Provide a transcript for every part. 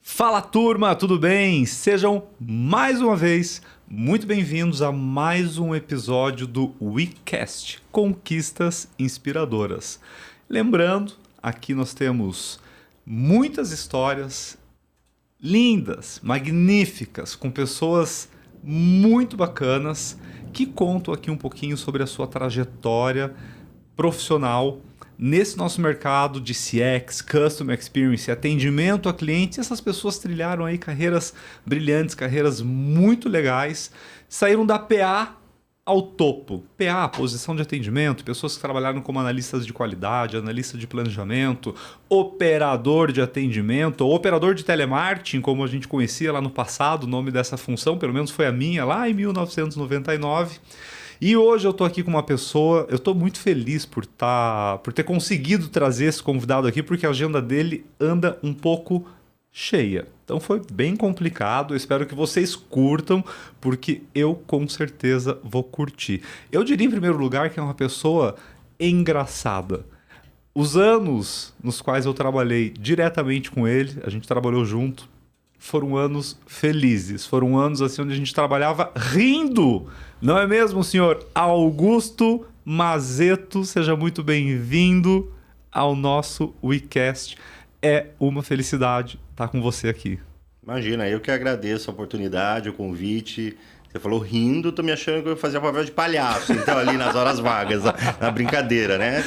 Fala turma, tudo bem? Sejam mais uma vez muito bem-vindos a mais um episódio do WeCast, Conquistas Inspiradoras. Lembrando, aqui nós temos muitas histórias lindas, magníficas, com pessoas muito bacanas que contam aqui um pouquinho sobre a sua trajetória profissional nesse nosso mercado de CX, Customer Experience, atendimento a clientes. Essas pessoas trilharam aí carreiras brilhantes, carreiras muito legais, saíram da PA ao topo. PA, posição de atendimento, pessoas que trabalharam como analistas de qualidade, analista de planejamento, operador de atendimento, ou operador de telemarketing, como a gente conhecia lá no passado, o nome dessa função, pelo menos foi a minha lá em 1999. E hoje eu estou aqui com uma pessoa, eu estou muito feliz por ter conseguido trazer esse convidado aqui, porque a agenda dele anda um pouco cheia. Então foi bem complicado, eu espero que vocês curtam, porque eu com certeza vou curtir. Eu diria em primeiro lugar que é uma pessoa engraçada. Os anos nos quais eu trabalhei diretamente com ele, a gente trabalhou junto, foram anos felizes, foram anos assim onde a gente trabalhava rindo. Não é mesmo, senhor Augusto Mazeto? Seja muito bem-vindo ao nosso WeCast. É uma felicidade estar com você aqui. Imagina, eu que agradeço a oportunidade, o convite. Você falou rindo, tô me achando que eu fazia papel de palhaço, então ali nas horas vagas, na brincadeira, né?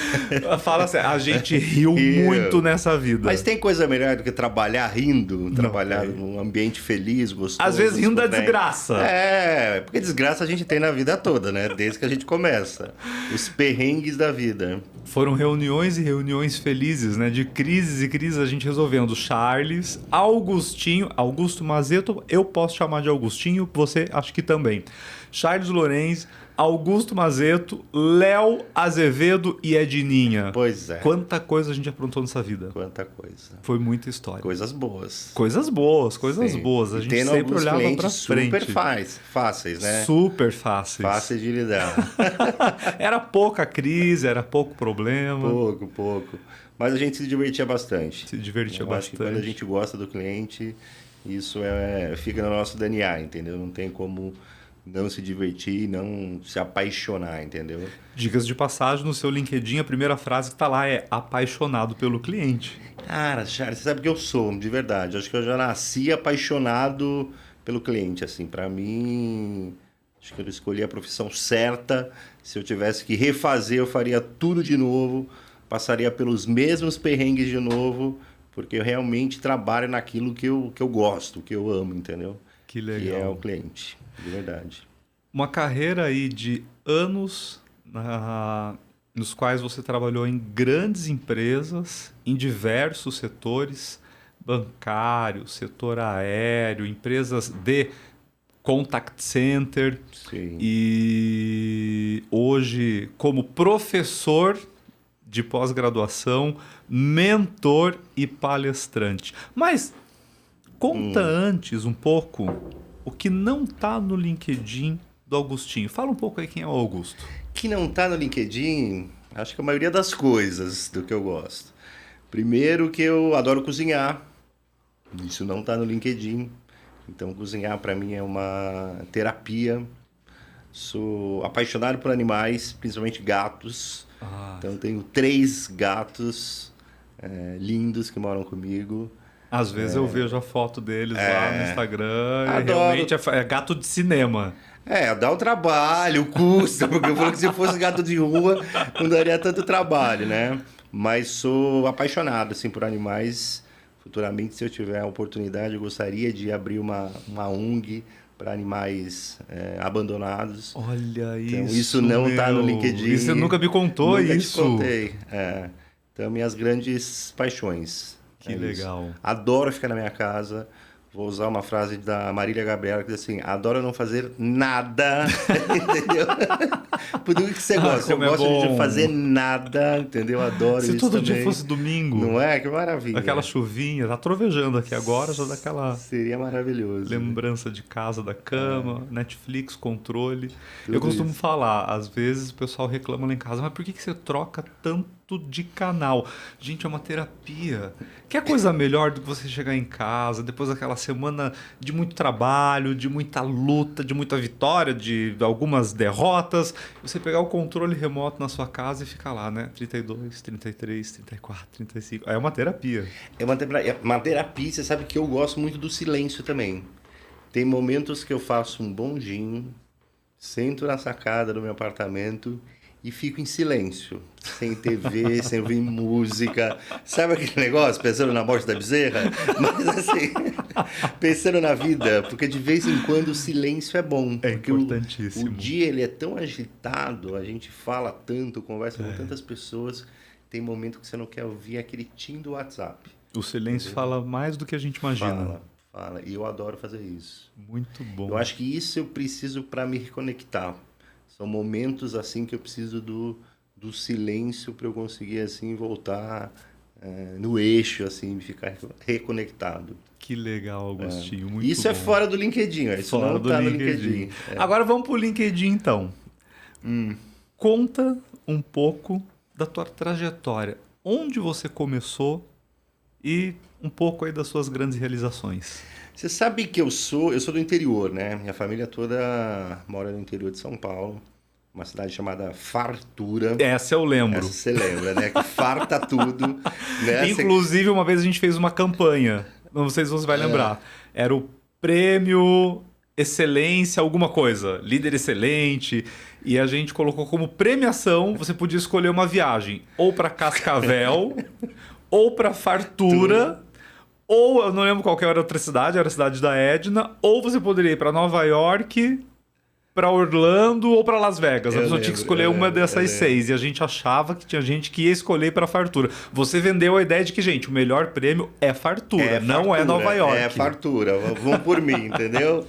Fala assim, a gente riu muito nessa vida. Mas tem coisa melhor do que trabalhar rindo, trabalhar num ambiente feliz, gostoso. Às vezes rindo da desgraça. É, porque desgraça a gente tem na vida toda, né? Desde que a gente começa. Os perrengues da vida. Foram reuniões e reuniões felizes, né? De crises e crises a gente resolvendo. Charles, Augustinho, Augusto Mazeto, eu posso chamar de Augustinho, você acho que também. Charles Lorenz, Augusto Mazeto, Léo Azevedo e Edninha. Pois é. Quanta coisa a gente aprontou nessa vida. Quanta coisa. Foi muita história. Coisas boas. Coisas boas, coisas Sim. boas. A gente Tendo sempre olhava pra frente. Super fáceis, né? Super fáceis. Fáceis de lidar. Era pouca crise, era pouco problema. Pouco. Mas a gente se divertia bastante. Se divertia bastante. Acho que quando a gente gosta do cliente, isso fica no nosso DNA, entendeu? Não tem como não se divertir, não se apaixonar, entendeu? Dicas de passagem, no seu LinkedIn, a primeira frase que tá lá é apaixonado pelo cliente. Cara, Charles, você sabe que eu sou, de verdade. Acho que eu já nasci apaixonado pelo cliente, assim. Pra mim, acho que eu escolhi a profissão certa. Se eu tivesse que refazer, eu faria tudo de novo. Passaria pelos mesmos perrengues de novo, porque eu realmente trabalho naquilo que eu gosto, que eu amo, entendeu? Que legal. Que é o cliente, de verdade. Uma carreira aí de anos nos quais você trabalhou em grandes empresas, em diversos setores, bancário, setor aéreo, empresas de contact center. Sim. E hoje, como professor de pós-graduação, mentor e palestrante. Mas conta antes um pouco o que não está no LinkedIn do Augustinho. Fala um pouco aí quem é o Augusto. Que não está no LinkedIn, acho que a maioria das coisas do que eu gosto. Primeiro que eu adoro cozinhar. Isso não está no LinkedIn. Então cozinhar para mim é uma terapia. Sou apaixonado por animais, principalmente gatos. Então tenho 3 gatos lindos que moram comigo. Às vezes eu vejo a foto deles lá no Instagram e Adoro. realmente é gato de cinema. Dá um trabalho, custa, porque eu falo que se fosse gato de rua não daria tanto trabalho, né? Mas sou apaixonado assim, por animais. Futuramente, se eu tiver a oportunidade, eu gostaria de abrir uma ONG para animais abandonados. Olha então, isso. Isso não está no LinkedIn. E você nunca me contou nunca isso. Te contei. Então, minhas grandes paixões. Que legal. Isso. Adoro ficar na minha casa. Vou usar uma frase da Marília Gabriela que diz assim: adoro não fazer nada. Entendeu? Por que você gosta? Eu como é gosto de bom. fazer nada, entendeu? Adoro Se isso todo dia também. fosse domingo, Não é? Que maravilha. aquela chuvinha, tá trovejando aqui agora, já dá aquela Seria maravilhoso. lembrança de casa, da cama, Netflix, controle. Tudo Eu costumo isso. falar, às vezes o pessoal reclama lá em casa, mas por que você troca tanto de canal? Gente, é uma terapia. Quer coisa melhor do que você chegar em casa, depois daquela semana de muito trabalho, de muita luta, de muita vitória, de algumas derrotas, você pegar o controle remoto na sua casa e ficar lá, né? 32, 33, 34, 35. É uma terapia. Uma terapia, você sabe que eu gosto muito do silêncio também. Tem momentos que eu faço um bom gin, sento na sacada do meu apartamento e fico em silêncio, sem TV, sem ouvir música. Sabe aquele negócio, pensando na morte da bezerra? Mas assim, pensando na vida, porque de vez em quando o silêncio é bom. É Porque importantíssimo. o dia ele é tão agitado, a gente fala tanto, conversa com tantas pessoas, tem momento que você não quer ouvir aquele tim do WhatsApp. O silêncio fala mais do que a gente imagina. Fala. E eu adoro fazer isso. Muito bom. Eu acho que isso eu preciso para me reconectar. São momentos assim que eu preciso do silêncio para eu conseguir assim voltar no eixo, assim, ficar reconectado. Que legal, Agostinho. Muito Isso bom. é fora do LinkedIn, isso Fora não do tá no LinkedIn. LinkedIn. Agora vamos pro LinkedIn, então. Conta um pouco da tua trajetória. Onde você começou e um pouco aí das suas grandes realizações. Você sabe que eu sou do interior, né? Minha família toda mora no interior de São Paulo, uma cidade chamada Fartura. Essa eu lembro. Essa você lembra, né? Que farta tudo. Né? Inclusive, uma vez a gente fez uma campanha, não sei se você vai lembrar. Era o prêmio excelência alguma coisa, líder excelente, e a gente colocou como premiação, você podia escolher uma viagem, ou para Cascavel, ou para Fartura, ou eu não lembro qual que era a outra cidade, era a cidade da Edna, ou você poderia ir para Nova York, para Orlando ou para Las Vegas. A pessoa tinha que escolher uma dessas 6. E a gente achava que tinha gente que ia escolher para Fartura. Você vendeu a ideia de que, gente, o melhor prêmio é Fartura, não é Nova York. É Fartura, vão por mim, entendeu?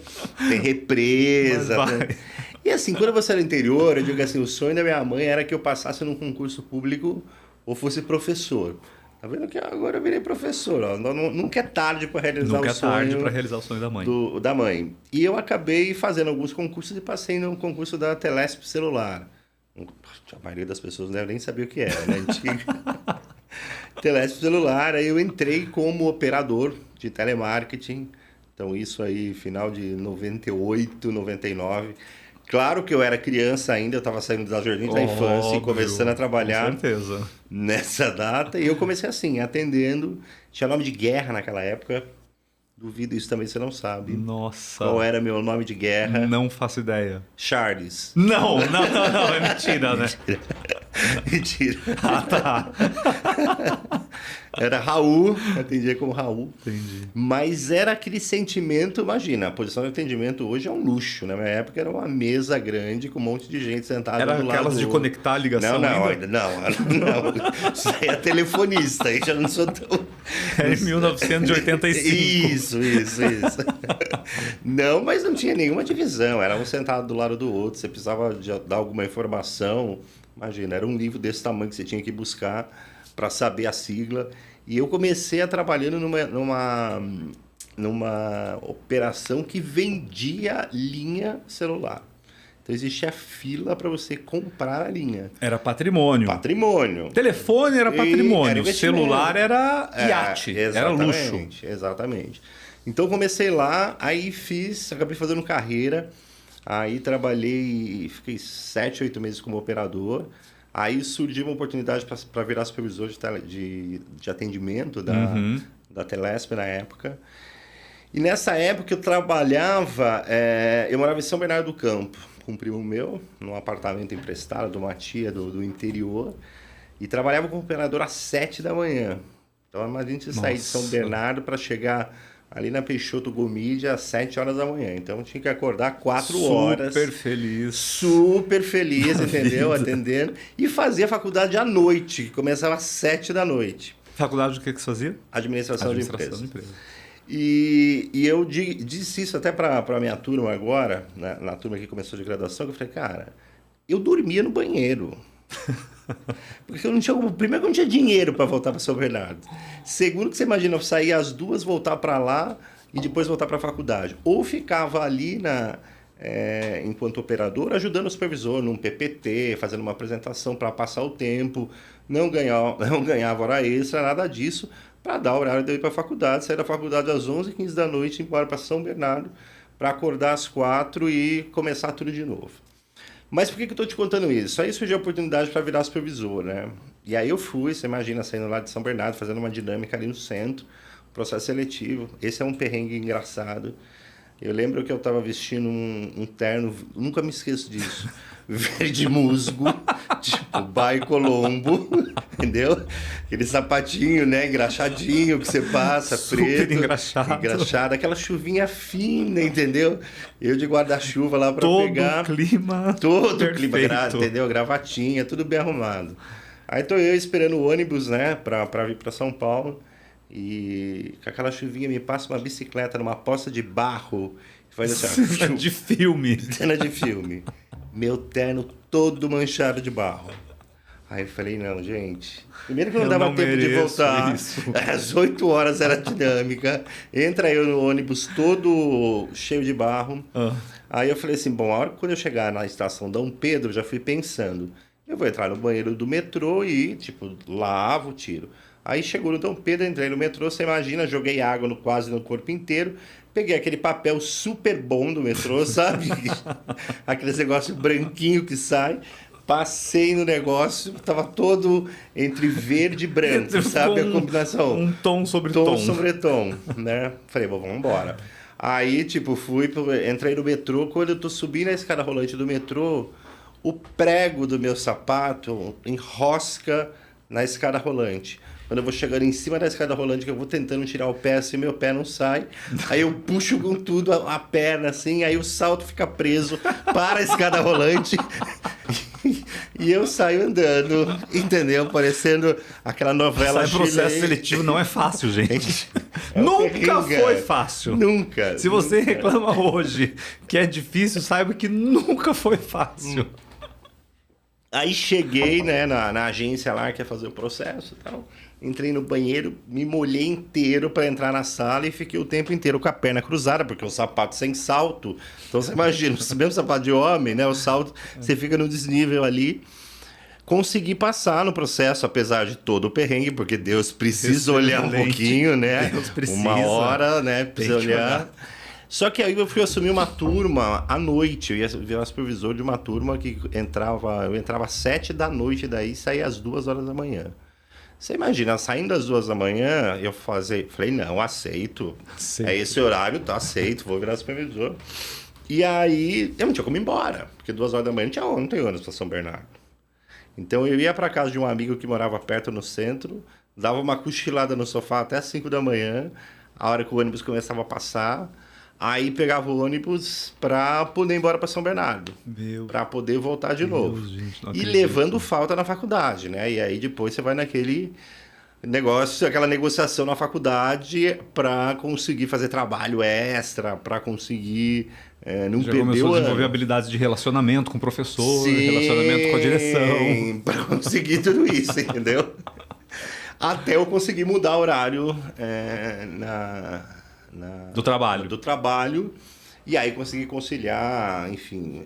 Tem represa. E assim, quando você era interior, eu digo assim, o sonho da minha mãe era que eu passasse num concurso público ou fosse professor. Tá vendo que agora eu virei professor, ó. Nunca é tarde para realizar Nunca o sonho. Nunca é tarde para realizar o sonho da mãe. Da mãe. E eu acabei fazendo alguns concursos e passei no concurso da Telesp Celular. A maioria das pessoas não deve nem saber o que era, né? Antiga. Telesp Celular, aí eu entrei como operador de telemarketing. Então isso aí, final de 98, 99. Claro que eu era criança ainda, eu estava saindo da jardim da infância e começando a trabalhar nessa data. E eu comecei assim, atendendo. Tinha nome de guerra naquela época. Duvido isso também, você não sabe. Nossa. Qual era meu nome de guerra? Não faço ideia. Charles. Não, é mentira, né? Mentira. Ah, tá. Era Raul, atendia como Raul. Entendi. Mas era aquele sentimento, imagina, a posição de atendimento hoje é um luxo. Na minha época era uma mesa grande com um monte de gente sentada era do lado. Era aquelas de conectar a ligação ainda? Não. Isso aí é telefonista, aí já não sou tão... Era em 1985. Isso. Não, mas não tinha nenhuma divisão. Era um sentado do lado do outro. Você precisava dar alguma informação. Imagina, era um livro desse tamanho que você tinha que buscar para saber a sigla. E eu comecei a trabalhando numa operação que vendia linha celular. Então existia fila para você comprar a linha. Era patrimônio. Telefone era patrimônio. Era celular era iate. Era luxo. Exatamente. Então comecei lá, aí acabei fazendo carreira. Aí trabalhei, fiquei 7, 8 meses como operador. Aí surgiu uma oportunidade para virar supervisor de atendimento da Telesp na época. E nessa época eu trabalhava, eu morava em São Bernardo do Campo, com um primo meu, num apartamento emprestado de uma tia do interior. E trabalhava como operador às 7 da manhã. Então imagina você sair de São Bernardo para chegar ali na Peixoto Gomide às 7 horas da manhã. Então tinha que acordar 4 horas. Super feliz, entendeu? Atendendo. E fazia faculdade à noite, que começava às 7 da noite. Faculdade do que você fazia? Administração de empresa. E eu disse isso até para a minha turma agora, na turma que começou de graduação, que eu falei, cara, eu dormia no banheiro. Porque eu não tinha, primeiro que eu não tinha dinheiro para voltar para São Bernardo. Segundo que você imagina, eu sair às 2, voltar para lá e depois voltar para a faculdade. Ou ficava ali enquanto operador, ajudando o supervisor num PPT, fazendo uma apresentação para passar o tempo, não ganhava hora extra, nada disso, para dar o horário de eu ir para a faculdade, sair da faculdade às 11h15 da noite, ir embora para São Bernardo, para acordar às 4 e começar tudo de novo. Mas por que eu estou te contando isso? Aí surgiu a oportunidade para virar supervisor, né? E aí eu fui, você imagina, saindo lá de São Bernardo, fazendo uma dinâmica ali no centro, processo seletivo. Esse é um perrengue engraçado. Eu lembro que eu estava vestindo um terno, nunca me esqueço disso, verde musgo, tipo Bairro Colombo, entendeu? Aquele sapatinho, né, engraxadinho que você passa, super preto. engraxado. Aquela chuvinha fina, entendeu? Eu de guarda-chuva lá para pegar. Todo o clima, entendeu? Gravatinha, tudo bem arrumado. Aí tô eu esperando o ônibus, né, para vir para São Paulo. E com aquela chuvinha me passa uma bicicleta numa poça de barro. Faz assim, cena de filme. Cena de filme. Meu terno todo manchado de barro. Aí eu falei, não, gente. Primeiro que não dava tempo de voltar. Isso. Às 8 horas era dinâmica. Entra eu no ônibus todo cheio de barro. Aí eu falei assim, bom, a hora quando eu chegar na estação Dom Pedro, já fui pensando. Eu vou entrar no banheiro do metrô e, tipo, lavo, tiro. Aí chegou no Dom Pedro, entrei no metrô, você imagina, joguei água quase no corpo inteiro, peguei aquele papel super bom do metrô, sabe? Aquele negócio branquinho que sai, passei no negócio, tava todo entre verde e branco, sabe? A combinação. Um tom sobre tom. Tom sobre tom, né? Falei, bom, vamos embora. Aí, tipo, entrei no metrô, quando eu tô subindo a escada rolante do metrô, o prego do meu sapato enrosca na escada rolante. Quando eu vou chegando em cima da escada rolante, que eu vou tentando tirar o pé assim, meu pé não sai. Aí eu puxo com tudo a perna assim, aí o salto fica preso para a escada rolante. E eu saio andando, entendeu? Parecendo aquela novela chilena. Processo seletivo não é fácil, gente. É Nunca foi fácil. Nunca. Se você reclama hoje que é difícil, saiba que nunca foi fácil. Aí cheguei, né, na agência lá que ia fazer o processo e tal. Entrei no banheiro, me molhei inteiro para entrar na sala e fiquei o tempo inteiro com a perna cruzada, porque o sapato sem salto. Então você imagina, o mesmo sapato de homem, né? O salto, você fica no desnível ali. Consegui passar no processo, apesar de todo o perrengue, porque Deus precisa olhar um pouquinho, né? Deus precisa. Uma hora, né? Precisa olhar. Só que aí eu fui assumir uma turma à noite. Eu ia virar supervisor de uma turma que eu entrava às 7 da noite daí e saía às 2 horas da manhã. Você imagina, saindo às 2 da manhã, eu falei, não, aceito. É esse horário, tá, aceito, vou virar supervisor. E aí, eu não tinha como ir embora, porque 2 horas da manhã não tem ônibus para São Bernardo. Então eu ia para casa de um amigo que morava perto no centro, dava uma cochilada no sofá até às 5 da manhã, a hora que o ônibus começava a passar. Aí pegava o ônibus para poder ir embora para São Bernardo, para poder voltar de novo. Gente, e levando falta na faculdade, né? E aí depois você vai naquele negócio, aquela negociação na faculdade para conseguir fazer trabalho extra, para conseguir não perder o ano. Já começou a desenvolver habilidades de relacionamento com o professor, relacionamento com a direção. Para conseguir tudo isso, entendeu? Até eu conseguir mudar o horário do trabalho. E aí consegui conciliar, enfim,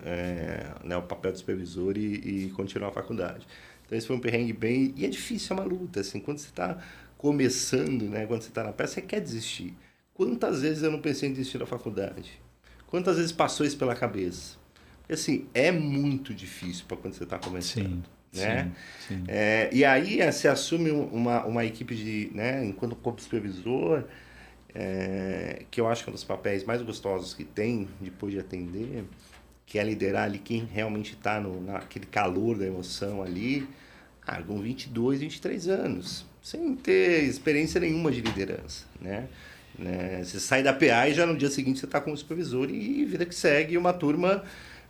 o papel de supervisor e continuar a faculdade. Então esse foi um perrengue bem... E é difícil, é uma luta, assim, quando você está começando, né, quando você está na peça, você quer desistir. Quantas vezes eu não pensei em desistir da faculdade? Quantas vezes passou isso pela cabeça? Porque, assim, é muito difícil para quando você está começando. Sim, né? sim. E aí você assume uma equipe de, né, enquanto como supervisor... que eu acho que é um dos papéis mais gostosos que tem depois de atender, que é liderar ali quem realmente está naquele calor da emoção ali, com 22, 23 anos, sem ter experiência nenhuma de liderança, né? Você sai da PA e já no dia seguinte você está como supervisor e vida que segue, uma turma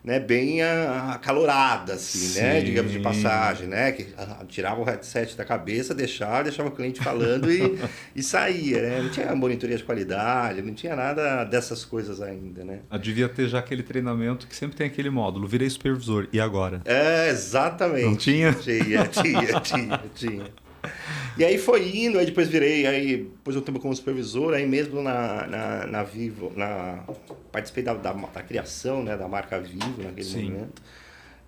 né, bem acalorada, assim, né, Sim. digamos de passagem, né, que tirava o headset da cabeça, deixava o cliente falando e saía, né, não tinha monitoria de qualidade, não tinha nada dessas coisas ainda, né. Devia ter já aquele treinamento que sempre tem aquele módulo, virei supervisor, e agora? Exatamente. Não tinha? Tinha. E aí foi indo, aí depois depois eu tempo como supervisor, aí mesmo na Vivo, participei da criação, né, da marca Vivo naquele Sim. momento.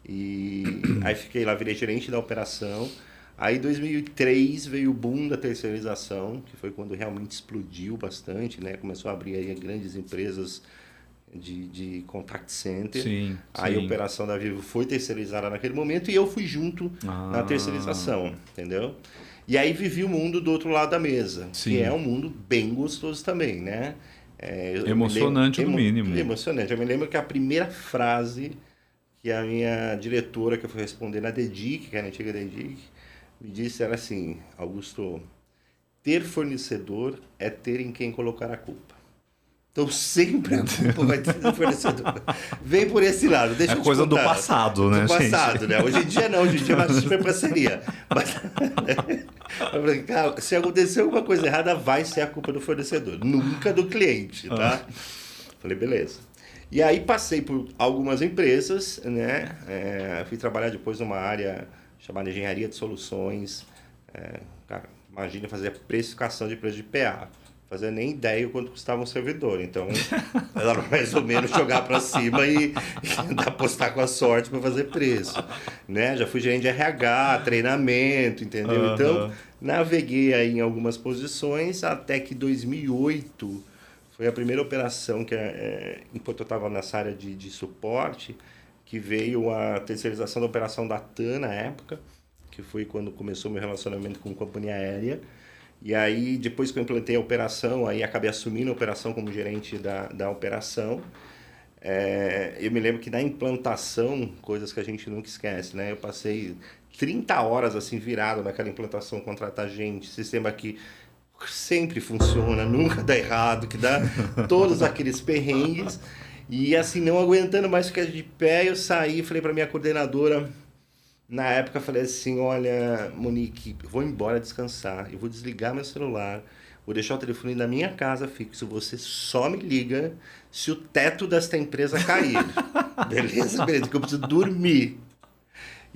E aí fiquei lá, virei gerente da operação. Aí em 2003 veio o boom da terceirização, que foi quando realmente explodiu bastante, né? Começou a abrir aí grandes empresas de contact center. Sim, aí sim. a operação da Vivo foi terceirizada naquele momento e eu fui junto na terceirização, entendeu? E aí vivi o mundo do outro lado da mesa, Sim. que é um mundo bem gostoso também, né? Emocionante no mínimo. Emocionante. Eu me lembro que a primeira frase que a minha diretora, que eu fui responder na DEDIC, que era a antiga DEDIC, me disse era assim: Augusto, ter fornecedor é ter em quem colocar a culpa. Então sempre a culpa vai ter do fornecedor. Vem por esse lado, deixa eu te coisa contar. do passado, né, Do passado, gente? né? Hoje em dia não, hoje em dia é uma super parceria. Mas, cara, se acontecer alguma coisa errada, vai ser a culpa do fornecedor, nunca do cliente, tá? Falei, beleza. E aí passei por algumas empresas, né? Fui trabalhar depois numa área chamada engenharia de soluções. Cara, imagina fazer a precificação de preço de PA. Fazia nem ideia o quanto custava um servidor. Então, era mais ou menos jogar para cima e apostar com a sorte para fazer preço. Né? Já fui gerente de RH, treinamento, entendeu? Então, naveguei aí em algumas posições até que 2008 foi a primeira operação que, enquanto eu estava nessa área de suporte, que veio a terceirização da operação da TAM na época, que foi quando começou meu relacionamento com companhia aérea. E aí, depois que eu implantei a operação, aí acabei assumindo a operação como gerente da operação. Eu me lembro que na implantação, coisas que a gente nunca esquece, né? Eu passei 30 horas assim virado naquela implantação, contratar gente, sistema que sempre funciona, nunca dá errado, que dá todos aqueles perrengues. E assim, não aguentando mais ficar de pé, eu saí e falei para minha coordenadora... Na época eu falei assim, olha, Monique, vou embora descansar, eu vou desligar meu celular, vou deixar o telefone na minha casa fixo, você só me liga se o teto desta empresa cair. Beleza, que eu preciso dormir.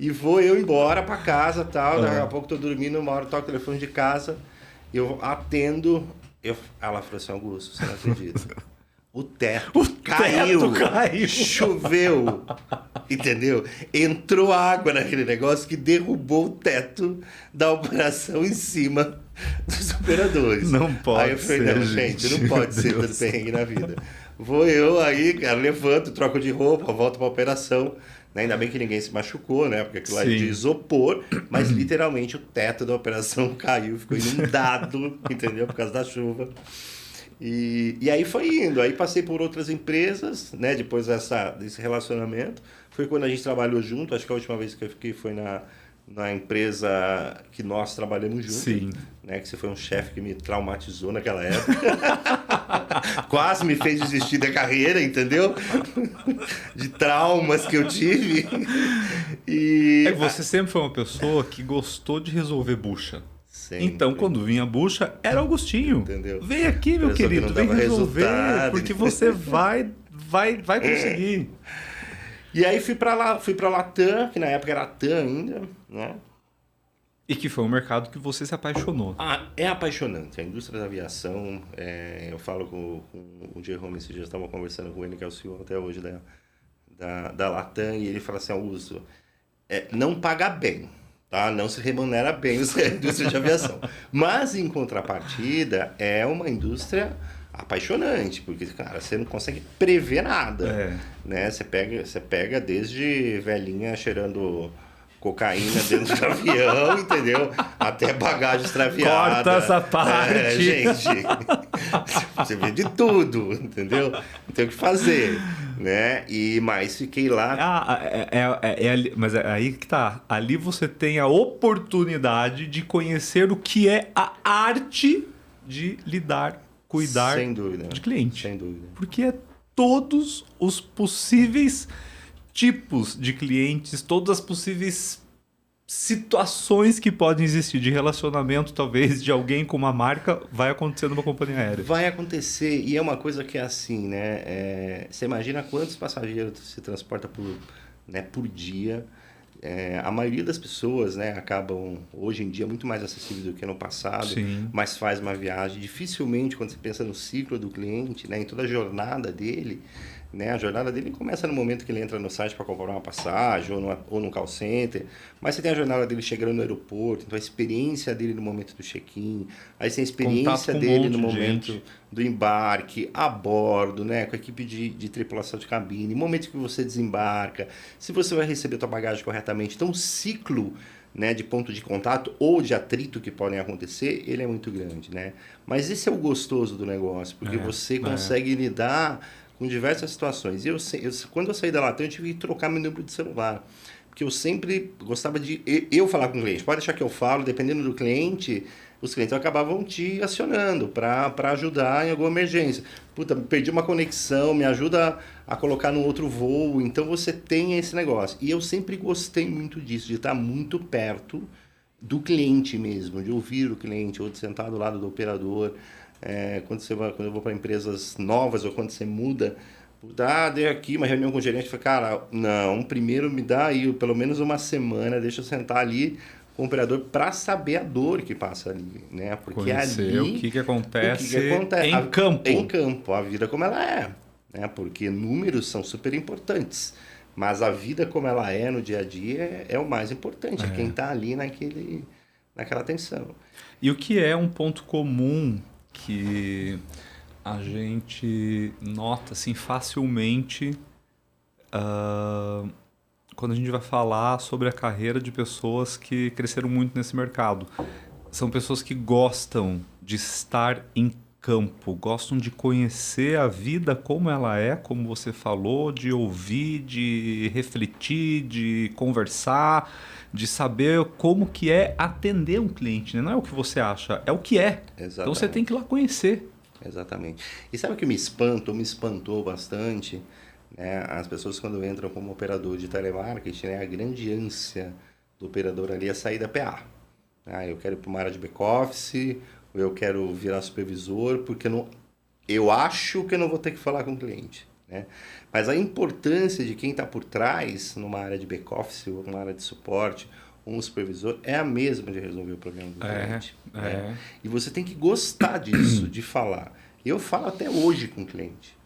E vou eu embora para casa, tal, daqui a pouco tô dormindo, uma hora toco o telefone de casa, eu atendo, ela falou assim, Augusto, você não acredita. O teto caiu, choveu, entendeu? Entrou água naquele negócio que derrubou o teto da operação em cima dos operadores. Não pode aí eu falei, ser, não, gente, não pode ser tanto perrengue na vida. Vou eu aí, cara, levanto, troco de roupa, volto para a operação. Ainda bem que ninguém se machucou, né? Porque aquilo lá é de isopor, mas literalmente o teto da operação caiu, ficou inundado, entendeu? Por causa da chuva. E aí foi indo, aí passei por outras empresas, né? Depois desse relacionamento. Foi quando a gente trabalhou junto, acho que a última vez que eu fiquei foi na empresa que nós trabalhamos juntos. Sim. Né? Que você foi um chefe que me traumatizou naquela época. Quase me fez desistir da carreira, entendeu? De traumas que eu tive. Você sempre foi uma pessoa que gostou de resolver bucha. Sempre. Então, quando vinha a bucha, era Augustinho. Entendeu? Vem aqui, meu querido, vem resolver, porque você vai conseguir. E aí fui pra Latam, que na época era Latam ainda, né? E que foi um mercado que você se apaixonou. É apaixonante. A indústria da aviação, eu falo com o Jerome, esses dias estava conversando com ele, que é o CEO até hoje da Latam, e ele fala assim, Augusto, não paga bem. Tá? Não se remunera bem a indústria de aviação. Mas, em contrapartida, é uma indústria apaixonante, porque, cara, você não consegue prever nada. Né? Você pega desde velhinha cheirando cocaína dentro do avião, entendeu? Até bagagem extraviada. Corta essa parte. Gente, você vê de tudo, entendeu? Não tem o que fazer. Né? Mas fiquei lá. Mas é aí que tá. Ali você tem a oportunidade de conhecer o que é a arte de lidar, cuidar sem dúvida, de cliente. Sem dúvida. Porque é todos os possíveis tipos de clientes, todas as possíveis situações que podem existir de relacionamento, talvez, de alguém com uma marca, vai acontecer numa companhia aérea. Vai acontecer, e é uma coisa que é assim, né? Você imagina quantos passageiros se transporta por dia. A maioria das pessoas, né, acabam, hoje em dia, muito mais acessível do que no passado, Sim. mas faz uma viagem. Dificilmente, quando você pensa no ciclo do cliente, né, em toda a jornada dele, né, a jornada dele começa no momento que ele entra no site para comprar uma passagem ou no call center, mas você tem a jornada dele chegando no aeroporto, então a experiência dele no momento do check-in, aí você tem a experiência dele no momento do embarque, a bordo, né, com a equipe de tripulação de cabine, momento que você desembarca, se você vai receber a tua bagagem corretamente. Então o ciclo, né, de ponto de contato ou de atrito que podem acontecer, ele é muito grande, né? Mas esse é o gostoso do negócio, porque você consegue lidar com diversas situações. Quando eu saí da Latam, eu tive que trocar meu número de celular. Porque eu sempre gostava de eu falar com o cliente. Pode deixar que eu falo, dependendo do cliente, os clientes acabavam te acionando para ajudar em alguma emergência. Puta, perdi uma conexão, me ajuda a colocar no outro voo. Então você tem esse negócio. E eu sempre gostei muito disso, de estar muito perto do cliente mesmo, de ouvir o cliente, ou de sentar do lado do operador. Quando eu vou para empresas novas ou quando você muda, dei aqui uma reunião com o gerente, falei, cara, não, primeiro me dá aí pelo menos uma semana, deixa eu sentar ali com o operador para saber a dor que passa ali, né? Porque conhecer ali o que acontece em campo. Em campo, a vida como ela é, né? Porque números são super importantes, mas a vida como ela é no dia a dia é o mais importante, é quem está ali naquela tensão. E o que é um ponto comum que a gente nota assim, facilmente quando a gente vai falar sobre a carreira de pessoas que cresceram muito nesse mercado? São pessoas que gostam de estar em campo, gostam de conhecer a vida como ela é, como você falou, de ouvir, de refletir, de conversar, de saber como que é atender um cliente, né? Não é o que você acha, é o que é. Exatamente. Então você tem que ir lá conhecer. Exatamente. E sabe o que me espantou bastante? Né? As pessoas quando entram como operador de telemarketing, né? A grande ânsia do operador ali é sair da PA. Eu quero ir para uma área de back-office, ou eu quero virar supervisor, porque eu acho que eu não vou ter que falar com o cliente. Né? Mas a importância de quem está por trás, numa área de back-office, ou numa área de suporte, um supervisor, é a mesma de resolver o problema do cliente. Né? E você tem que gostar disso, de falar. Eu falo até hoje com o cliente.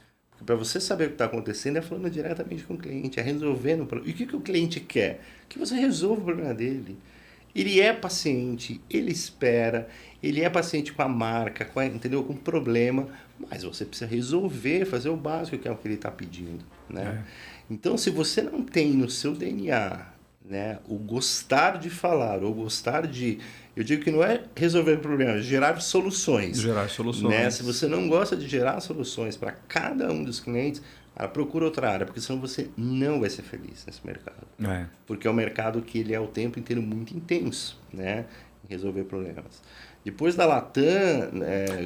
Para você saber o que está acontecendo, é falando diretamente com o cliente, é resolvendo o problema. E o que o cliente quer? Que você resolva o problema dele. Ele é paciente, ele espera, ele é paciente com a marca, entendeu? Com o problema, mas você precisa resolver, fazer o básico que é o que ele está pedindo. Né? Então, se você não tem no seu DNA, né, o gostar de falar, ou gostar de... Eu digo que não é resolver problemas, gerar soluções. Gerar soluções. Né? Se você não gosta de gerar soluções para cada um dos clientes, procura outra área, porque senão você não vai ser feliz nesse mercado. Porque é um mercado que ele é o tempo inteiro muito intenso, né, em resolver problemas. Depois da Latam...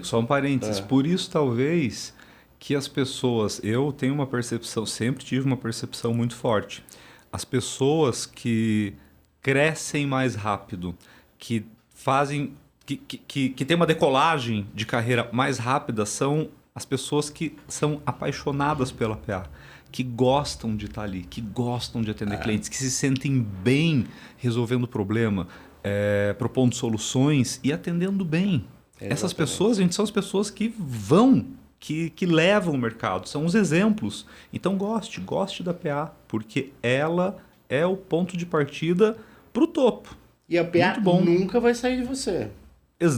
Só um parênteses, por isso talvez que as pessoas... Eu tenho uma percepção, sempre tive uma percepção muito forte. As pessoas que crescem mais rápido, que fazem... que tem uma decolagem de carreira mais rápida são as pessoas que são apaixonadas pela PA, que gostam de estar ali, que gostam de atender clientes, que se sentem bem resolvendo o problema, propondo soluções e atendendo bem. Exatamente. Essas pessoas, gente, são as pessoas que vão, que levam o mercado, são os exemplos. Então goste da PA, porque ela é o ponto de partida para o topo. E a PA nunca vai sair de você.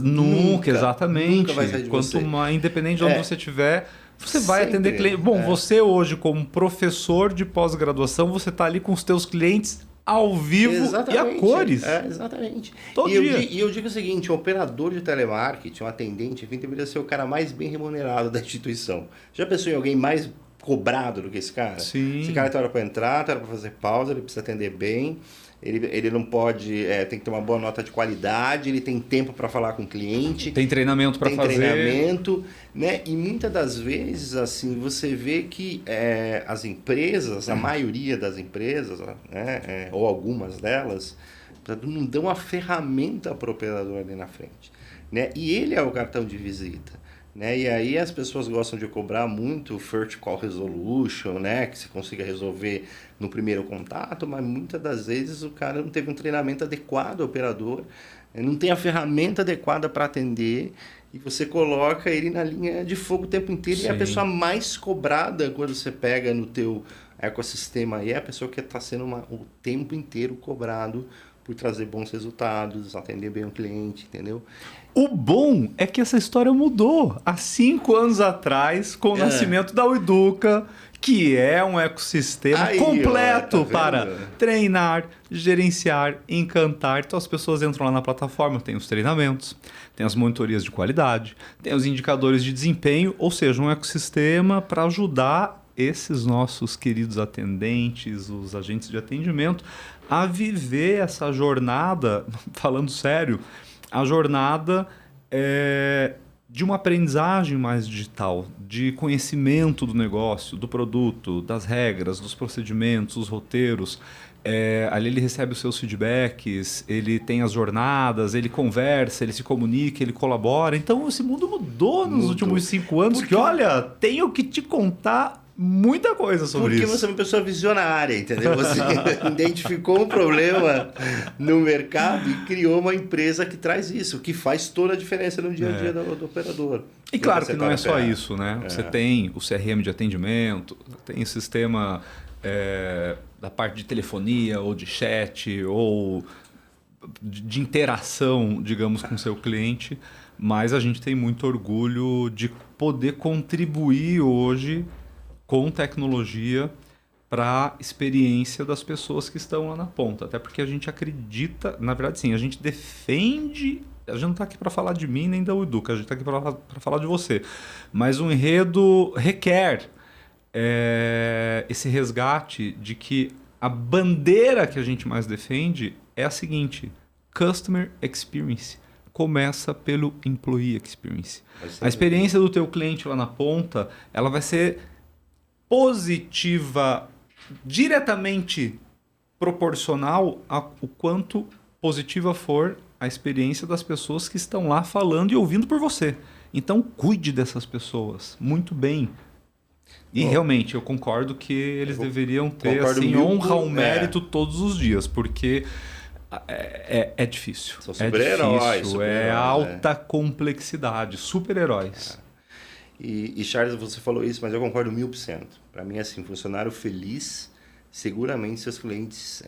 Nunca, exatamente. Nunca vai sair de Quanto você. mais, independente de onde você estiver, você vai Sempre. atender cliente. Bom, você hoje, como professor de pós-graduação, você está ali com os teus clientes ao vivo e a cores. Exatamente. Todo dia. E eu digo o seguinte, um operador de telemarketing, um atendente, enfim, deveria ser o cara mais bem remunerado da instituição. Já pensou em alguém mais cobrado do que esse cara? Sim. Esse cara tem hora para entrar, tem hora para fazer pausa, ele precisa atender bem. ele não pode, tem que ter uma boa nota de qualidade, ele tem tempo para falar com o cliente. Tem treinamento para fazer. Tem treinamento, né? E muitas das vezes, assim, você vê que as empresas, a maioria das empresas, né, ou algumas delas, não dão a ferramenta para o operador ali na frente, né? E ele é o cartão de visita. Né? E aí as pessoas gostam de cobrar muito First Call Resolution, né? Que você consiga resolver no primeiro contato, mas muitas das vezes o cara não teve um treinamento adequado ao operador, não tem a ferramenta adequada para atender, e você coloca ele na linha de fogo o tempo inteiro. Sim. E é a pessoa mais cobrada quando você pega no teu ecossistema aí, é a pessoa que está sendo o tempo inteiro cobrado por trazer bons resultados, atender bem o cliente, entendeu? O bom é que essa história mudou há 5 anos atrás, com o nascimento da Ueduca, que é um ecossistema completo para treinar, gerenciar, encantar. Então as pessoas entram lá na plataforma, tem os treinamentos, tem as monitorias de qualidade, tem os indicadores de desempenho, ou seja, um ecossistema para ajudar esses nossos queridos atendentes, os agentes de atendimento, a viver essa jornada, falando sério, a jornada de uma aprendizagem mais digital, de conhecimento do negócio, do produto, das regras, dos procedimentos, os roteiros. Ali ele recebe os seus feedbacks, ele tem as jornadas, ele conversa, ele se comunica, ele colabora. Então esse mundo mudou nos últimos 5 anos. Porque, olha, tenho que te contar muita coisa sobre isso. Porque você é uma pessoa visionária, entendeu? Você identificou um problema no mercado e criou uma empresa que traz isso, que faz toda a diferença no dia a dia do operador. E claro que não é só isso, né? Você tem o CRM de atendimento, tem o sistema da parte de telefonia ou de chat ou de interação, digamos, com o seu cliente, mas a gente tem muito orgulho de poder contribuir hoje com tecnologia para a experiência das pessoas que estão lá na ponta. Até porque a gente acredita, na verdade sim, a gente defende, a gente não está aqui para falar de mim nem da Ueduca, a gente está aqui para falar de você. Mas o enredo requer esse resgate de que a bandeira que a gente mais defende é a seguinte: Customer Experience. Começa pelo Employee Experience. A experiência do teu cliente lá na ponta, ela vai ser positiva, diretamente proporcional ao quanto positiva for a experiência das pessoas que estão lá falando e ouvindo por você. Então, cuide dessas pessoas muito bem. E realmente, eu concordo que eles deveriam ter assim, honra ao mérito todos os dias, porque é difícil. São super-heróis. É alta complexidade, super-heróis. E Charles, você falou isso, mas eu concordo 1000%. Para mim, assim, funcionário feliz, seguramente seus clientes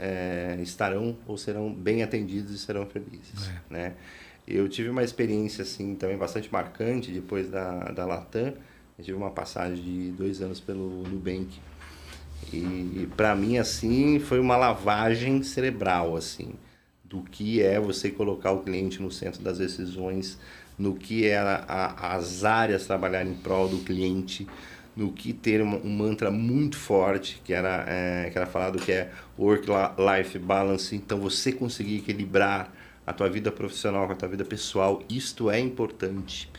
estarão ou serão bem atendidos e serão felizes. Né? Eu tive uma experiência assim, também bastante marcante depois da Latam. Eu tive uma passagem de 2 anos pelo Nubank. E para mim, assim, foi uma lavagem cerebral, assim, do que é você colocar o cliente no centro das decisões, no que é as áreas trabalhar em prol do cliente, no que ter um mantra muito forte, que era falado que é work-life balance. Então, você conseguir equilibrar a tua vida profissional com a tua vida pessoal, isto é importante,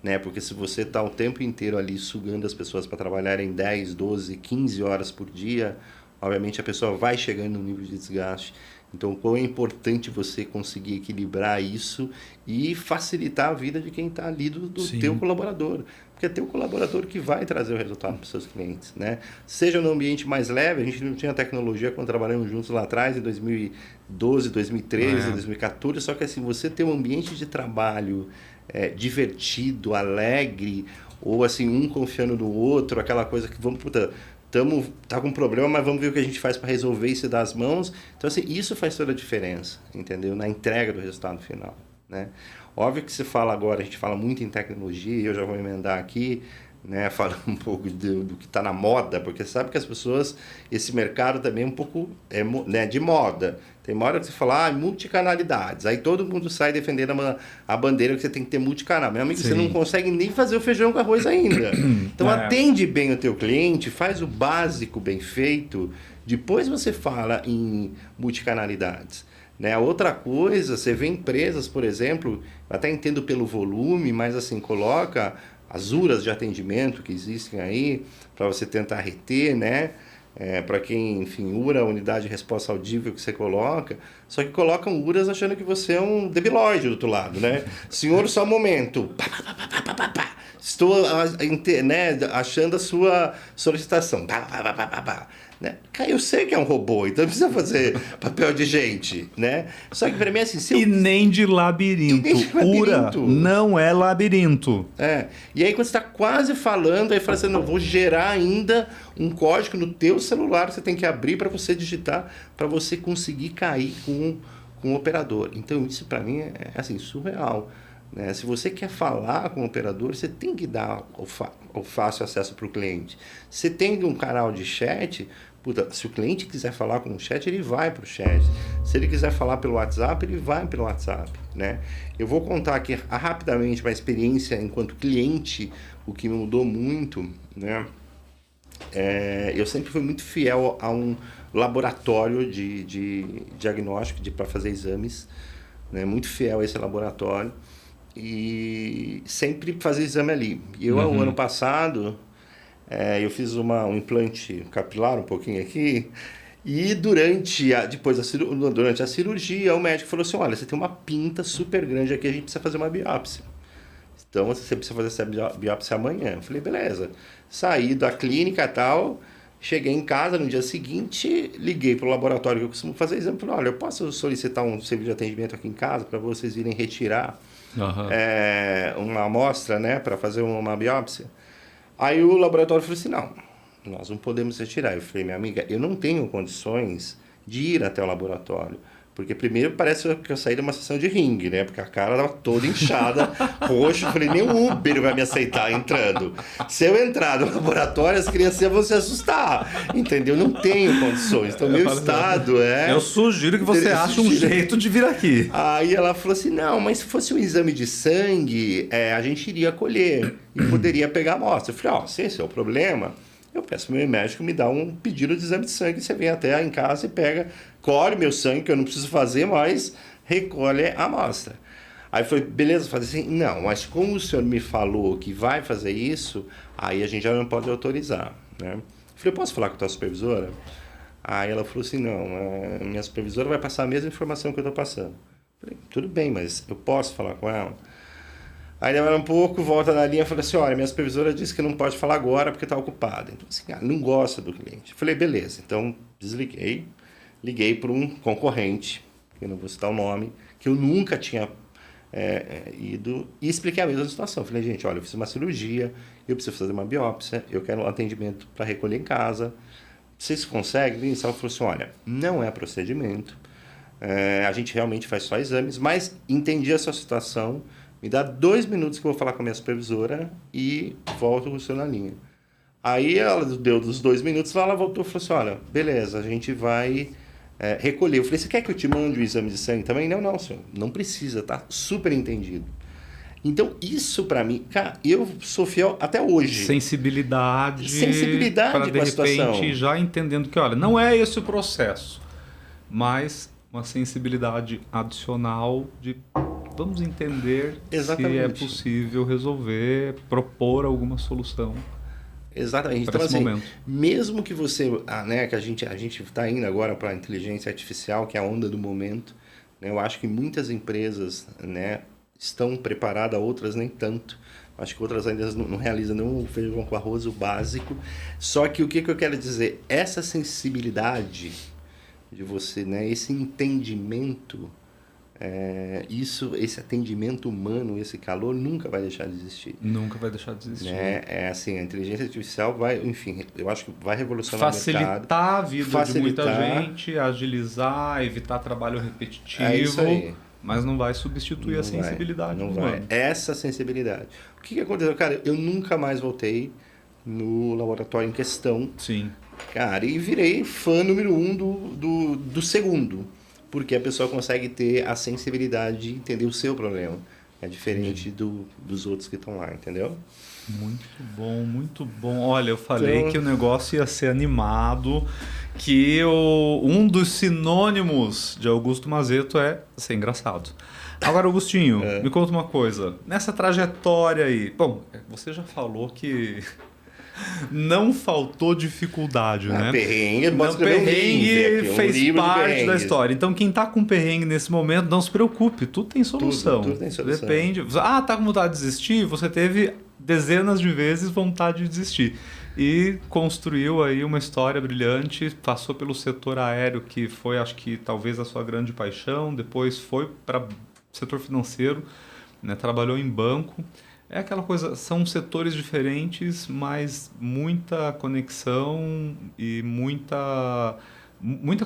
né? Porque se você está o tempo inteiro ali sugando as pessoas para trabalharem 10, 12, 15 horas por dia, obviamente a pessoa vai chegando no nível de desgaste. Então, quão é importante você conseguir equilibrar isso e facilitar a vida de quem está ali do teu colaborador. Porque é teu colaborador que vai trazer o resultado para os seus clientes, né? Seja no ambiente mais leve, a gente não tinha tecnologia quando trabalhamos juntos lá atrás, em 2012, 2013, 2014, só que assim, você ter um ambiente de trabalho divertido, alegre, ou assim, um confiando no outro, aquela coisa que tá com problema, mas vamos ver o que a gente faz para resolver e se dar as mãos. Então, assim, isso faz toda a diferença, entendeu? Na entrega do resultado final, né? Óbvio que a gente fala muito em tecnologia, eu já vou emendar aqui, né, falando um pouco do que está na moda, porque sabe que as pessoas, esse mercado também é um pouco né, de moda. Tem uma hora que você fala, multicanalidades, aí todo mundo sai defendendo a bandeira que você tem que ter multicanal. Meu amigo, Sim. Você não consegue nem fazer o feijão com arroz ainda. Então atende bem o teu cliente, faz o básico bem feito, depois você fala em multicanalidades. Né? Outra coisa, você vê empresas, por exemplo, até entendo pelo volume, mas assim, coloca as URAs de atendimento que existem aí, para você tentar reter, né? Para quem, enfim, URA, unidade de resposta audível que você coloca, só que colocam URAs achando que você é um debilóide do outro lado, né? Senhor, só um momento. Estou né, achando a sua solicitação. Né? Eu sei que é um robô, então não precisa fazer papel de gente, né? Só que para mim é assim... nem de labirinto. URA não é labirinto. E aí quando você está quase falando, aí fala assim, não, vou gerar ainda um código no teu celular que você tem que abrir para você digitar, para você conseguir cair com o operador. Então isso para mim é assim, surreal. Né? Se você quer falar com o operador, você tem que dar o fácil acesso para o cliente. Você tem um canal de chat, se o cliente quiser falar com o chat, ele vai para o chat. Se ele quiser falar pelo WhatsApp, ele vai pelo WhatsApp. Né? Eu vou contar aqui rapidamente uma experiência enquanto cliente, o que me mudou muito. Né? Eu sempre fui muito fiel a um laboratório de diagnóstico para fazer exames. Né? Muito fiel a esse laboratório. E sempre fazer exame ali. E eu, o ano passado, eu fiz um implante capilar um pouquinho aqui, e durante a cirurgia, o médico falou assim, olha, você tem uma pinta super grande aqui, a gente precisa fazer uma biópsia. Então, você precisa fazer essa biópsia amanhã. Eu falei, beleza. Saí da clínica e tal, cheguei em casa no dia seguinte, liguei para o laboratório que eu costumo fazer exame, falei, olha, eu posso solicitar um serviço de atendimento aqui em casa para vocês virem retirar uma amostra, né, para fazer uma biópsia? Aí o laboratório falou assim, não, nós não podemos retirar. Eu falei, minha amiga, eu não tenho condições de ir até o laboratório. Porque primeiro parece que eu saí de uma sessão de ringue, né? Porque a cara estava toda inchada, roxo. Eu falei, nem o Uber vai me aceitar entrando. Se eu entrar no laboratório, as crianças vão se assustar. Entendeu? Não tenho condições. Então, meu estado Eu sugiro que você ache um jeito de vir aqui. Aí ela falou assim, não, mas se fosse um exame de sangue, a gente iria colher e poderia pegar a amostra. Eu falei, se esse é o problema... Eu peço pro meu médico me dar um pedido de exame de sangue. Você vem até em casa e colhe meu sangue, que eu não preciso fazer, mas recolhe a amostra. Aí eu falei, beleza, fazer assim? Não, mas como o senhor me falou que vai fazer isso, aí a gente já não pode autorizar. Né? Eu falei, posso falar com a tua supervisora? Aí ela falou assim, não, minha supervisora vai passar a mesma informação que eu estou passando. Eu falei, tudo bem, mas eu posso falar com ela? Aí demora um pouco, volta na linha e fala assim, olha, minha supervisora disse que não pode falar agora porque está ocupada. Então, assim, não gosta do cliente. Eu falei, beleza. Então, desliguei, liguei para um concorrente, que eu não vou citar o nome, que eu nunca tinha ido, e expliquei a mesma situação. Eu falei, gente, olha, eu fiz uma cirurgia, eu preciso fazer uma biópsia, eu quero um atendimento para recolher em casa. Vocês conseguem? E ela falou assim, olha, não é procedimento, a gente realmente faz só exames, mas entendi a sua situação. Me dá 2 minutos que eu vou falar com a minha supervisora e volto com o senhor na linha. Aí ela deu dos 2 minutos, ela voltou e falou assim, olha, beleza, a gente vai recolher. Eu falei, você quer que eu te mande o exame de sangue também? Não, senhor, não precisa, tá super entendido. Então, isso pra mim, cara, eu sou fiel até hoje. Sensibilidade para de repente já entendendo que, olha, não é esse o processo, mas uma sensibilidade adicional de... Vamos entender se é possível resolver, propor alguma solução. Exatamente. Então, assim, momento. Mesmo que você... né, que a gente está indo agora para a inteligência artificial, que é a onda do momento, né, eu acho que muitas empresas, né, estão preparadas, outras nem tanto. Acho que outras ainda não realizam nem o feijão com arroz, o básico. Só que o que eu quero dizer? Essa sensibilidade de você, né, esse entendimento... esse atendimento humano, esse calor nunca vai deixar de existir. Nunca vai deixar de existir. Assim, a inteligência artificial vai, enfim, eu acho que vai revolucionar o mercado. Facilitar a vida de muita gente, agilizar, evitar trabalho repetitivo. É isso aí. mas não vai substituir a sensibilidade não humana. vai. Essa sensibilidade. O que aconteceu? Cara, eu nunca mais voltei no laboratório em questão. Sim. Cara, e virei fã número 1 do segundo. Porque a pessoa consegue ter a sensibilidade de entender o seu problema. É diferente dos outros que estão lá, entendeu? Muito bom, muito bom. Olha, eu falei Então... que o negócio ia ser animado, que um dos sinônimos de Augusto Mazeto é ser engraçado. Agora, Augustinho, me conta uma coisa. Nessa trajetória aí, bom, você já falou que não faltou dificuldade, né? Perrengue, perrengue fez parte da perrengues. história. Então, quem tá com perrengue nesse momento, não se preocupe, tudo tem solução. Tudo tem solução. Depende. Ah, tá com vontade de desistir? Você teve dezenas de vezes vontade de desistir. E construiu aí uma história brilhante, passou pelo setor aéreo, que foi, acho que, talvez a sua grande paixão, depois foi para o setor financeiro, né? Trabalhou em banco. É aquela coisa, são setores diferentes, mas muita conexão e muita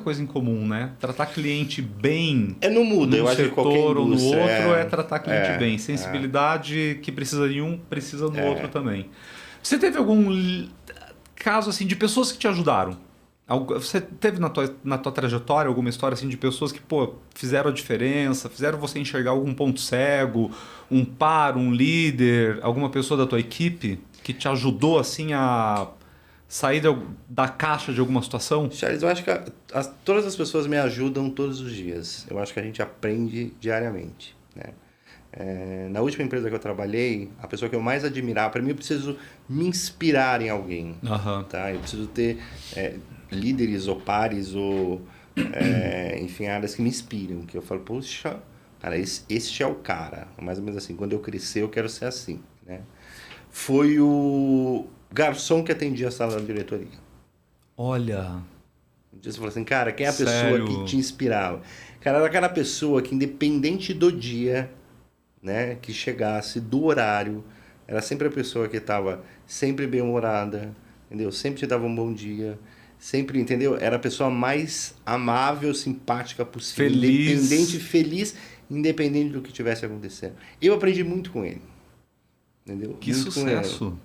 coisa em comum, né? Tratar cliente bem Não muda, eu num acho que qualquer setor ou no outro indústria é tratar cliente bem. Sensibilidade que precisa de um, precisa no outro também. Você teve algum caso assim de pessoas que te ajudaram? Você teve na tua trajetória alguma história assim de pessoas que fizeram a diferença, fizeram você enxergar algum ponto cego, um par, um líder, alguma pessoa da tua equipe que te ajudou assim a sair da caixa de alguma situação? Charles, eu acho que todas as pessoas me ajudam todos os dias. Eu acho que a gente aprende diariamente, né? Na última empresa que eu trabalhei, a pessoa que eu mais admirava, para mim eu preciso me inspirar em alguém, tá? Eu preciso ter líderes ou pares ou enfim, áreas que me inspiram, que eu falo, poxa, cara, este é o cara, mais ou menos assim, quando eu crescer eu quero ser assim, né? Foi o garçom que atendia a sala da diretoria. Olha, Um dia você falou assim, cara, quem é a sério? pessoa que te inspirava? Cara, era aquela pessoa que independente do dia, né, que chegasse, do horário, era sempre a pessoa que estava sempre bem-humorada, entendeu? Sempre te dava um bom dia, sempre, entendeu? Era a pessoa mais amável, simpática possível, feliz, independente do que tivesse acontecendo. Eu aprendi muito com ele, entendeu? Que muito sucesso!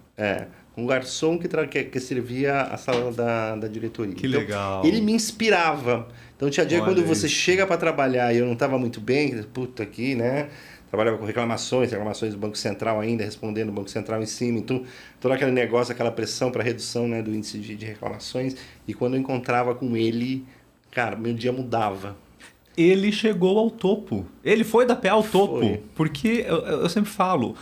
Com um garçom que servia a sala da diretoria. Que então, legal! Ele me inspirava. Então tinha dia quando você isso. chega para trabalhar e eu não estava muito bem, puta aqui, né? Trabalhava com reclamações do Banco Central ainda, respondendo o Banco Central em cima. Então, todo aquele negócio, aquela pressão para redução, né, do índice de reclamações. E quando eu encontrava com ele, cara, meu dia mudava. Ele chegou ao topo. Ele foi da PA ao topo. Foi. Porque eu sempre falo,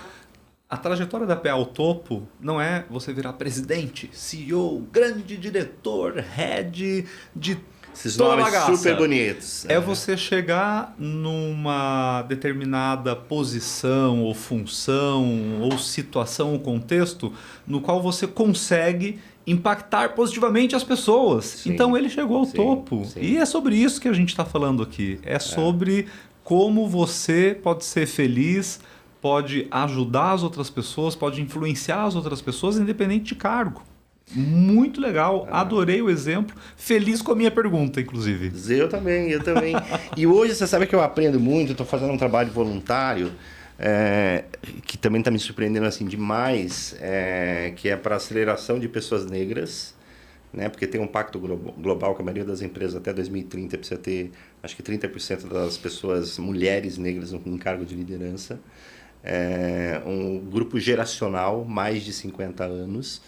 a trajetória da PA ao topo não é você virar presidente, CEO, grande diretor, head de Esses toda a nomes bagaça. super bonitos. É você chegar numa determinada posição ou função ou situação ou contexto no qual você consegue impactar positivamente as pessoas. Sim, então ele chegou ao topo. Sim. E é sobre isso que a gente está falando aqui. É sobre como você pode ser feliz, pode ajudar as outras pessoas, pode influenciar as outras pessoas, independente de cargo. Muito legal, adorei o exemplo. Feliz com a minha pergunta, inclusive. Eu também. E hoje você sabe que eu aprendo muito, eu estou fazendo um trabalho voluntário, que também está me surpreendendo assim demais, que é para aceleração de pessoas negras, né? Porque tem um pacto global que a maioria das empresas até 2030 precisa ter, acho que 30% das pessoas, mulheres negras em cargo de liderança. Um grupo geracional, mais de 50 anos,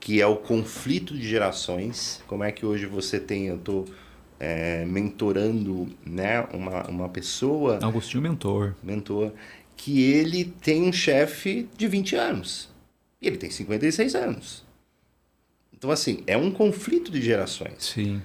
que é o conflito de gerações. Como é que hoje você tem, eu estou mentorando, né, uma pessoa... Augustinho mentor, que ele tem um chefe de 20 anos e ele tem 56 anos. Então, assim, é um conflito de gerações. Sim.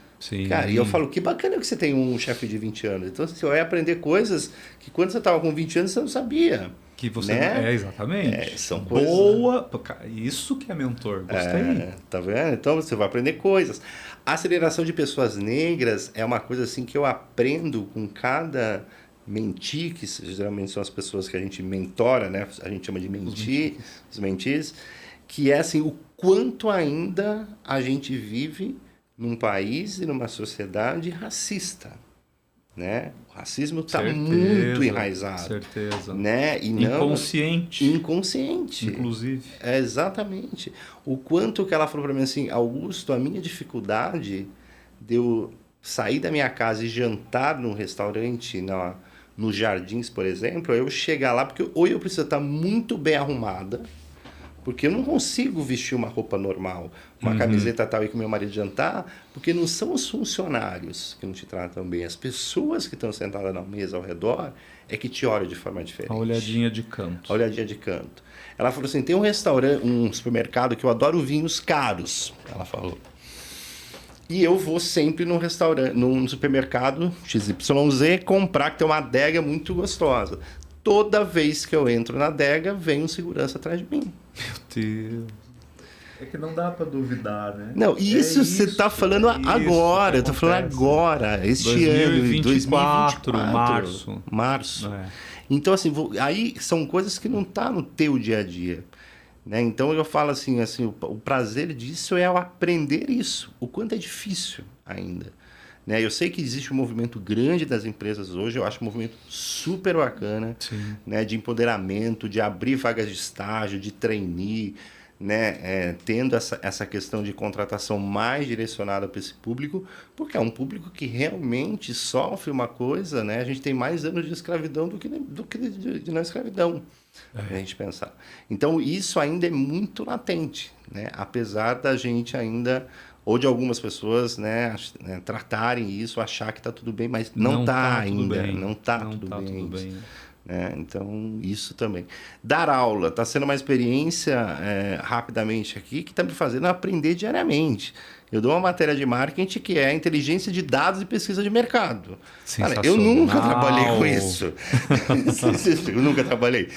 Cara, e eu falo, que bacana que você tem um chefe de 20 anos. Então, você vai aprender coisas que quando você estava com 20 anos você não sabia. Que você né? Exatamente. São coisas... Boa. Isso que é mentor. Gostei. Tá vendo? Então você vai aprender coisas. A aceleração de pessoas negras é uma coisa assim que eu aprendo com cada mentee, que geralmente são as pessoas que a gente mentora, né? A gente chama de mentee, os mentees, que é assim, o quanto ainda a gente vive num país e numa sociedade racista. né? O racismo está Certeza, muito enraizado. Certeza. Né? E não, inconsciente. Inconsciente. Inclusive. É, exatamente. O quanto que ela falou para mim assim, Augusto, a minha dificuldade de eu sair da minha casa e jantar num restaurante nos Jardins, por exemplo, é eu chegar lá, porque ou eu preciso estar muito bem arrumada, porque eu não consigo vestir uma roupa normal, uma camiseta tal e com meu marido jantar, porque não são os funcionários que não te tratam bem, as pessoas que estão sentadas na mesa ao redor é que te olham de forma diferente. A olhadinha de canto. A olhadinha de canto. Ela falou assim, tem um restaurante, um supermercado que eu adoro vinhos caros, ela falou. E eu vou sempre num restaurante, num supermercado XYZ comprar, que tem uma adega muito gostosa. Toda vez que eu entro na adega, vem um segurança atrás de mim. Meu Deus. É que não dá pra duvidar, né? Não, isso você tá falando agora. Eu tô falando agora, este ano, 2024, março. É. Então, assim, aí são coisas que não tá no teu dia a dia. Né? Então, eu falo assim o prazer disso é aprender isso. O quanto é difícil ainda. Né? Eu sei que existe um movimento grande das empresas hoje, eu acho um movimento super bacana, né? De empoderamento, de abrir vagas de estágio, de trainee, né? Tendo essa questão de contratação mais direcionada para esse público, porque é um público que realmente sofre uma coisa, né? A gente tem mais anos de escravidão do que de não escravidão, a gente pensar. Então, isso ainda é muito latente, né? Apesar da gente ainda... ou de algumas pessoas, né, tratarem isso, achar que está tudo bem, mas não está ainda, não está tudo bem. Né? Então, isso também. Dar aula está sendo uma experiência, rapidamente aqui, que está me fazendo aprender diariamente. Eu dou uma matéria de marketing que é inteligência de dados e pesquisa de mercado. Cara, eu nunca trabalhei com isso. Eu nunca trabalhei.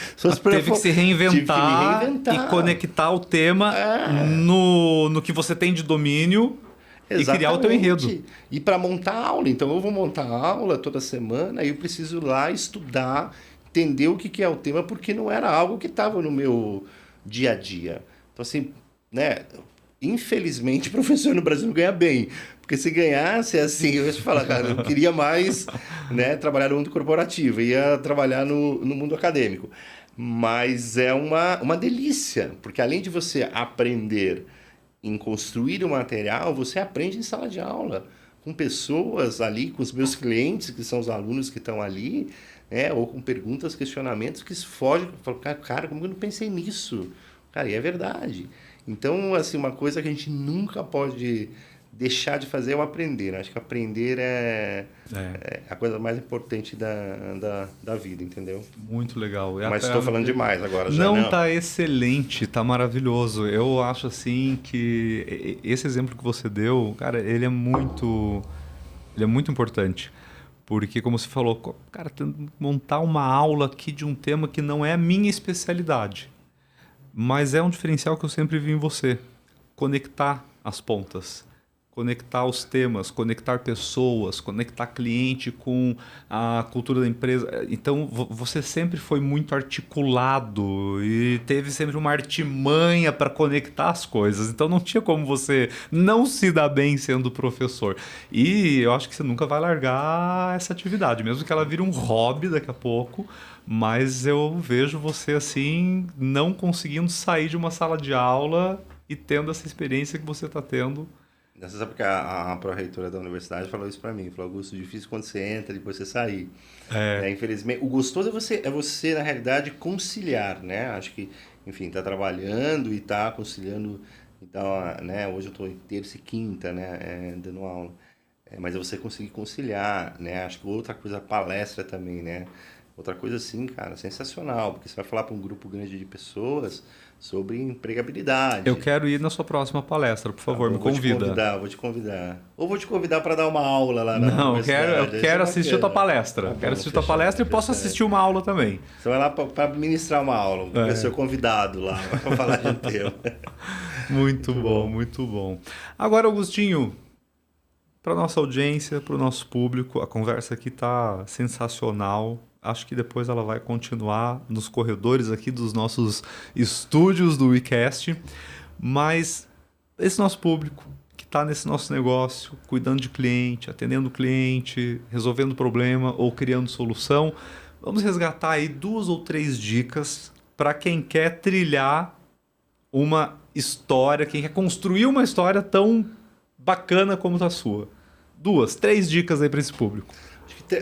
Teve que se reinventar e conectar o tema no que você tem de domínio. Exatamente. E criar o teu enredo. E para montar aula. Então, eu vou montar aula toda semana e eu preciso ir lá estudar, entender o que é o tema, porque não era algo que estava no meu dia a dia. Então, assim, né... Infelizmente, professor no Brasil não ganha bem. Porque se ganhasse, assim, eu ia te falar, cara, eu queria mais, né, trabalhar no mundo corporativo, ia trabalhar no mundo acadêmico. Mas é uma delícia, porque além de você aprender em construir o material, você aprende em sala de aula, com pessoas ali, com os meus clientes, que são os alunos que estão ali, né, ou com perguntas, questionamentos que fogem. Eu falo, cara, como eu não pensei nisso? Cara, e é verdade. Então, assim, uma coisa que a gente nunca pode deixar de fazer é o aprender. Acho que aprender é a coisa mais importante da vida, entendeu? Muito legal. Mas estou falando demais agora. Não, tá excelente, tá maravilhoso. Eu acho, assim, que esse exemplo que você deu, cara, ele é muito importante. Porque, como você falou, cara, montar uma aula aqui de um tema que não é a minha especialidade. Mas é um diferencial que eu sempre vi em você. Conectar as pontas, conectar os temas, conectar pessoas, conectar cliente com a cultura da empresa. Então, você sempre foi muito articulado e teve sempre uma artimanha para conectar as coisas. Então, não tinha como você não se dar bem sendo professor. E eu acho que você nunca vai largar essa atividade, mesmo que ela vire um hobby daqui a pouco. Mas eu vejo você assim, não conseguindo sair de uma sala de aula e tendo essa experiência que você está tendo. Você sabe que a pró-reitora da universidade falou isso para mim. Falou, Augusto, difícil quando você entra e depois você sair. Infelizmente, o gostoso é você, na realidade, conciliar, né? Acho que, enfim, tá trabalhando e tá conciliando. Então, né? Hoje eu estou em terça e quinta, né? Dando aula. Mas é você conseguir conciliar, né? Acho que outra coisa, palestra também, né? Outra coisa assim, cara, sensacional, porque você vai falar para um grupo grande de pessoas sobre empregabilidade. Eu quero ir na sua próxima palestra, por favor, me convida. Vou te convidar. Ou vou te convidar para dar uma aula lá na universidade. Não, eu quero assistir a tua palestra. Quero assistir a tua palestra e posso assistir uma aula também. Você vai lá para ministrar uma aula, um ser convidado lá para falar de um tema. Muito bom, muito bom. Agora, Augustinho, para nossa audiência, para o nosso público, a conversa aqui está sensacional. Acho que depois ela vai continuar nos corredores aqui dos nossos estúdios do WeCast. Mas esse nosso público que está nesse nosso negócio, cuidando de cliente, atendendo cliente, resolvendo problema ou criando solução, vamos resgatar aí 2 ou 3 dicas para quem quer trilhar uma história, quem quer construir uma história tão bacana como a sua. 2, 3 dicas aí para esse público.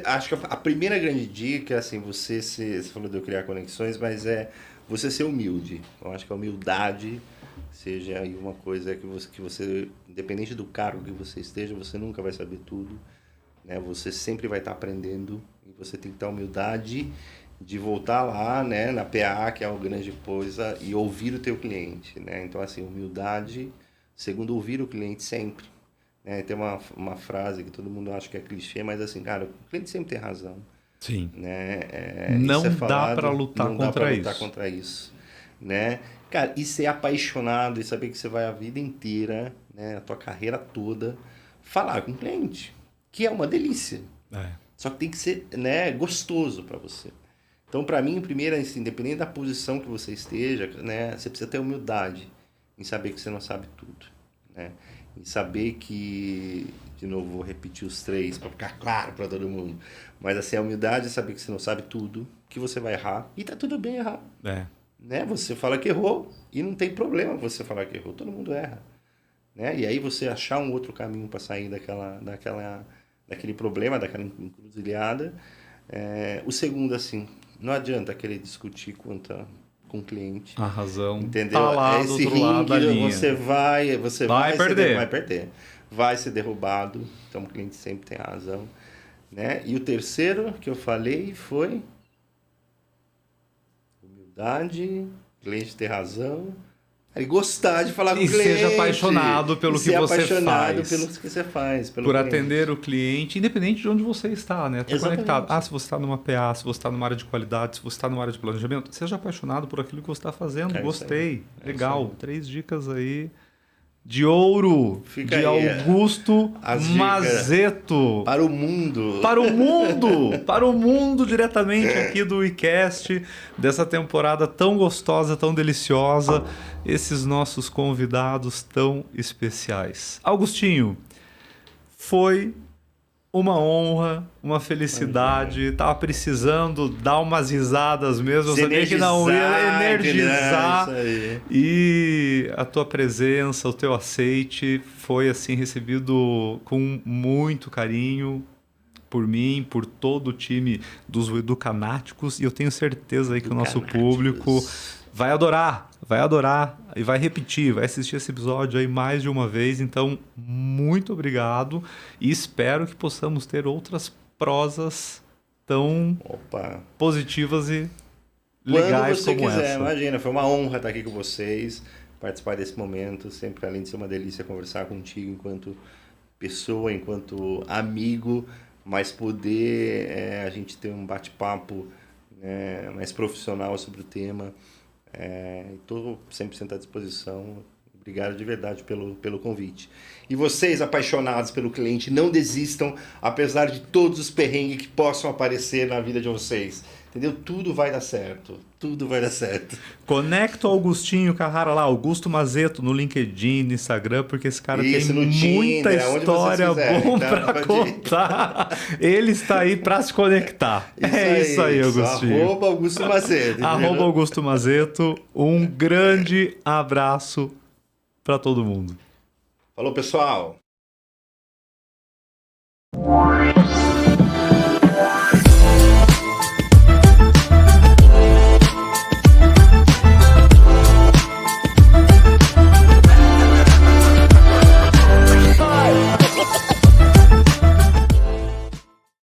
Acho que a primeira grande dica, assim, você falou de eu criar conexões, mas é você ser humilde. Eu acho que a humildade seja aí uma coisa que você, independente do cargo que você esteja, você nunca vai saber tudo, né? Você sempre vai estar aprendendo e você tem que ter a humildade de voltar lá, né, na PA, que é uma grande coisa, e ouvir o teu cliente, né? Então, assim, humildade, segundo, ouvir o cliente sempre. Tem uma frase que todo mundo acha que é clichê, mas assim, cara, o cliente sempre tem razão. Sim. Né? Não isso é falado, dá para lutar não dá contra pra isso. lutar contra isso. Né? Cara, e ser apaixonado e saber que você vai a vida inteira, né, a tua carreira toda, falar com o cliente, que é uma delícia. Só que tem que ser, né, gostoso para você. Então, para mim, primeiro, assim, independente da posição que você esteja, né, você precisa ter humildade em saber que você não sabe tudo, né? E saber que, de novo, vou repetir os 3 para ficar claro para todo mundo, mas assim, a humildade é saber que você não sabe tudo, que você vai errar, e tá tudo bem errar. Né? Você fala que errou, e não tem problema você falar que errou, todo mundo erra. Né? E aí você achar um outro caminho para sair daquele problema, daquela encruzilhada. O segundo, assim, não adianta querer discutir com o cliente. A razão entendeu? Tá lá do outro lado da linha. Você vai perder. Vai perder. Vai ser derrubado. Então o cliente sempre tem a razão. Né? E o terceiro que eu falei foi humildade, cliente ter razão. E gostar de falar com o cliente. E seja apaixonado pelo que você faz. Apaixonado pelo que você faz. Por atender o cliente, independente de onde você está, né? Tá conectado. Se você está numa PA, se você está numa área de qualidade, se você está numa área de planejamento, seja apaixonado por aquilo que você está fazendo. Gostei. Legal. 3 dicas aí de ouro. Fica de aí, Augusto Mazeto. Para o mundo. Para o mundo. Para o mundo, diretamente aqui do WeCast, dessa temporada tão gostosa, tão deliciosa. Esses nossos convidados tão especiais. Augustinho, foi uma honra, uma felicidade. Tava precisando dar umas risadas mesmo. Eu sabia que não ia energizar. E a tua presença, o teu aceite foi assim recebido com muito carinho por mim, por todo o time dos Educanáticos. E eu tenho certeza aí que o nosso público vai adorar e vai repetir, vai assistir esse episódio aí mais de uma vez. Então, muito obrigado e espero que possamos ter outras prosas tão positivas e legais como essa. Quando você quiser, imagina, foi uma honra estar aqui com vocês, participar desse momento, sempre além de ser uma delícia conversar contigo enquanto pessoa, enquanto amigo, mas poder a gente ter um bate-papo mais profissional sobre o tema. Estou 100% à disposição. Obrigado de verdade pelo convite. E vocês, apaixonados pelo cliente, não desistam, apesar de todos os perrengues que possam aparecer na vida de vocês. Entendeu? Tudo vai dar certo. Tudo vai dar certo. Conecta o Augustinho Carrara lá, Augusto Mazeto, no LinkedIn, no Instagram, porque esse cara tem muita história boa para contar. Ele está aí para se conectar. Isso aí, Augustinho. @Augusto Mazeto. @Augusto Mazeto. Um grande abraço para todo mundo. Falou, pessoal.